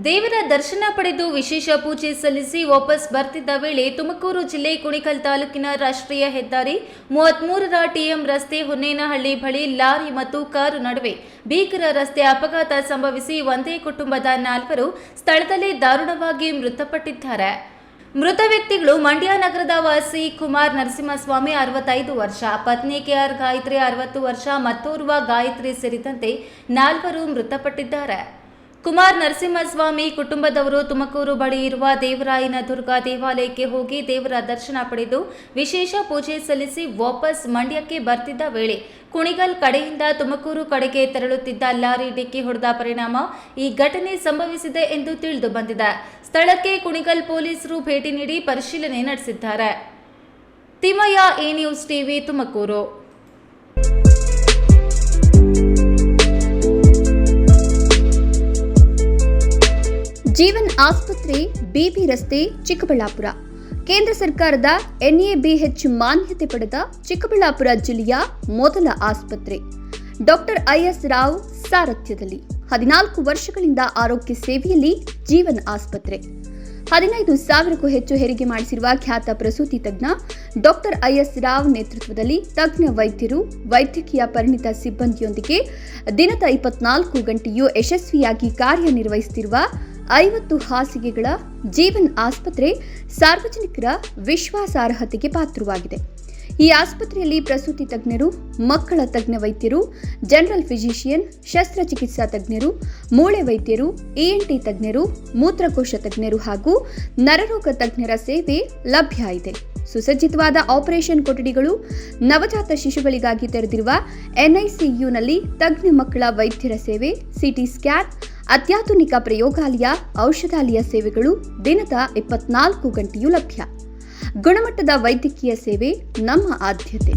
ದೇವರ ದರ್ಶನ ಪಡೆದು ವಿಶೇಷ ಪೂಜೆ ಸಲ್ಲಿಸಿ ವಾಪಸ್ ಬರ್ತಿದ್ದ ವೇಳೆ ತುಮಕೂರು ಜಿಲ್ಲೆ ಕುಣಿಗಲ್ ತಾಲೂಕಿನ ರಾಷ್ಟ್ರೀಯ ಹೆದ್ದಾರಿ 33ರ ಟಿಎಂ ರಸ್ತೆ ಹೊನ್ನೇನಹಳ್ಳಿ ಬಳಿ ಲಾರಿ ಮತ್ತು ಕಾರು ನಡುವೆ ಭೀಕರ ರಸ್ತೆ ಅಪಘಾತ ಸಂಭವಿಸಿ ಒಂದೇ ಕುಟುಂಬದ 4 ಸ್ಥಳದಲ್ಲೇ ದಾರುಣವಾಗಿ ಮೃತಪಟ್ಟಿದ್ದಾರೆ. ಮೃತ ವ್ಯಕ್ತಿಗಳು ಮಂಡ್ಯ ನಗರದ ವಾಸಿ ಕುಮಾರ್ ನರಸಿಂಹಸ್ವಾಮಿ 65 ವರ್ಷ, ಪತ್ನಿ ಕೆಆರ್ ಗಾಯತ್ರಿ 60 ವರ್ಷ, ಮತ್ತೋರ್ವ ಗಾಯತ್ರಿ ಸೇರಿದಂತೆ 4 ಮೃತಪಟ್ಟಿದ್ದಾರೆ. ಕುಮಾರ್ ನರಸಿಂಹಸ್ವಾಮಿ ಕುಟುಂಬದವರು ತುಮಕೂರು ಬಳಿ ಇರುವ ದೇವರಾಯನ ದುರ್ಗ ದೇವಾಲಯಕ್ಕೆ ಹೋಗಿ ದೇವರ ದರ್ಶನ ಪಡೆದು ವಿಶೇಷ ಪೂಜೆ ಸಲ್ಲಿಸಿ ವಾಪಸ್ ಮಂಡ್ಯಕ್ಕೆ ಬರ್ತಿದ್ದ ವೇಳೆ ಕುಣಿಗಲ್ ಕಡೆಯಿಂದ ತುಮಕೂರು ಕಡೆಗೆ ತೆರಳುತ್ತಿದ್ದ ಲಾರಿ ಡಿಕ್ಕಿ ಹೊಡೆದ ಪರಿಣಾಮ ಈ ಘಟನೆ ಸಂಭವಿಸಿದೆ ಎಂದು ತಿಳಿದು ಬಂದಿದೆ. ಸ್ಥಳಕ್ಕೆ ಕುಣಿಗಲ್ ಪೊಲೀಸರು ಭೇಟಿ ನೀಡಿ ಪರಿಶೀಲನೆ ನಡೆಸಿದ್ದಾರೆ. Thimmaiah, A news TV, Tumakuru. Jeevan ಆಸ್ಪತ್ರೆ, ಬಿಬಿ ರಸ್ತೆ, ಚಿಕ್ಕಬಳ್ಳಾಪುರ. ಕೇಂದ್ರ ಸರ್ಕಾರದ NABH ಮಾನ್ಯತೆ ಪಡೆದ ಚಿಕ್ಕಬಳ್ಳಾಪುರ ಜಿಲ್ಲೆಯ ಮೊದಲ ಆಸ್ಪತ್ರೆ. ಡಾಕ್ಟರ್ IS ರಾವ್ ಸಾರಥ್ಯದಲ್ಲಿ 14 ವರ್ಷಗಳಿಂದ ಆರೋಗ್ಯ ಸೇವೆಯಲ್ಲಿ ಜೀವನ್ ಆಸ್ಪತ್ರೆ. 15,000ಕ್ಕೂ ಹೆಚ್ಚು ಹೆರಿಗೆ ಮಾಡಿಸಿರುವ ಖ್ಯಾತ ಪ್ರಸೂತಿ ತಜ್ಞ ಡಾಕ್ಟರ್ IS ರಾವ್ ನೇತೃತ್ವದಲ್ಲಿ ತಜ್ಞ ವೈದ್ಯರು, ವೈದ್ಯಕೀಯ ಪರಿಣಿತ ಸಿಬ್ಬಂದಿಯೊಂದಿಗೆ ದಿನದ 24 ಗಂಟೆಯೂ ಯಶಸ್ವಿಯಾಗಿ ಕಾರ್ಯನಿರ್ವಹಿಸುತ್ತಿರುವ 50 ಹಾಸಿಗೆಗಳ ಜೀವನ್ ಆಸ್ಪತ್ರೆ ಸಾರ್ವಜನಿಕರ ವಿಶ್ವಾಸಾರ್ಹತೆಗೆ ಪಾತ್ರವಾಗಿದೆ. ಈ ಆಸ್ಪತ್ರೆಯಲ್ಲಿ ಪ್ರಸೂತಿ ತಜ್ಞರು, ಮಕ್ಕಳ ತಜ್ಞ ವೈದ್ಯರು, ಜನರಲ್ ಫಿಸಿಷಿಯನ್, ಶಸ್ತ್ರಚಿಕಿತ್ಸಾ ತಜ್ಞರು, ಮೂಳೆ ವೈದ್ಯರು, ENT ತಜ್ಞರು, ಮೂತ್ರಕೋಶ ತಜ್ಞರು ಹಾಗೂ ನರರೋಗ ತಜ್ಞರ ಸೇವೆ ಲಭ್ಯ ಇದೆ. ಸುಸಜ್ಜಿತವಾದ ಆಪರೇಷನ್ ಕೊಠಡಿಗಳು, ನವಜಾತ ಶಿಶುಗಳಿಗಾಗಿ ತೆರೆದಿರುವ NICUನಲ್ಲಿ ತಜ್ಞ ಮಕ್ಕಳ ವೈದ್ಯರ ಸೇವೆ, CT ಸ್ಕ್ಯಾನ್, ಅತ್ಯಾಧುನಿಕ ಪ್ರಯೋಗಾಲಯ, ಔಷಧಾಲಯ ಸೇವೆಗಳು ದಿನದ 24 ಗಂಟೆಯೂ ಲಭ್ಯ. ಗುಣಮಟ್ಟದ ವೈದ್ಯಕೀಯ ಸೇವೆ ನಮ್ಮ ಆದ್ಯತೆ.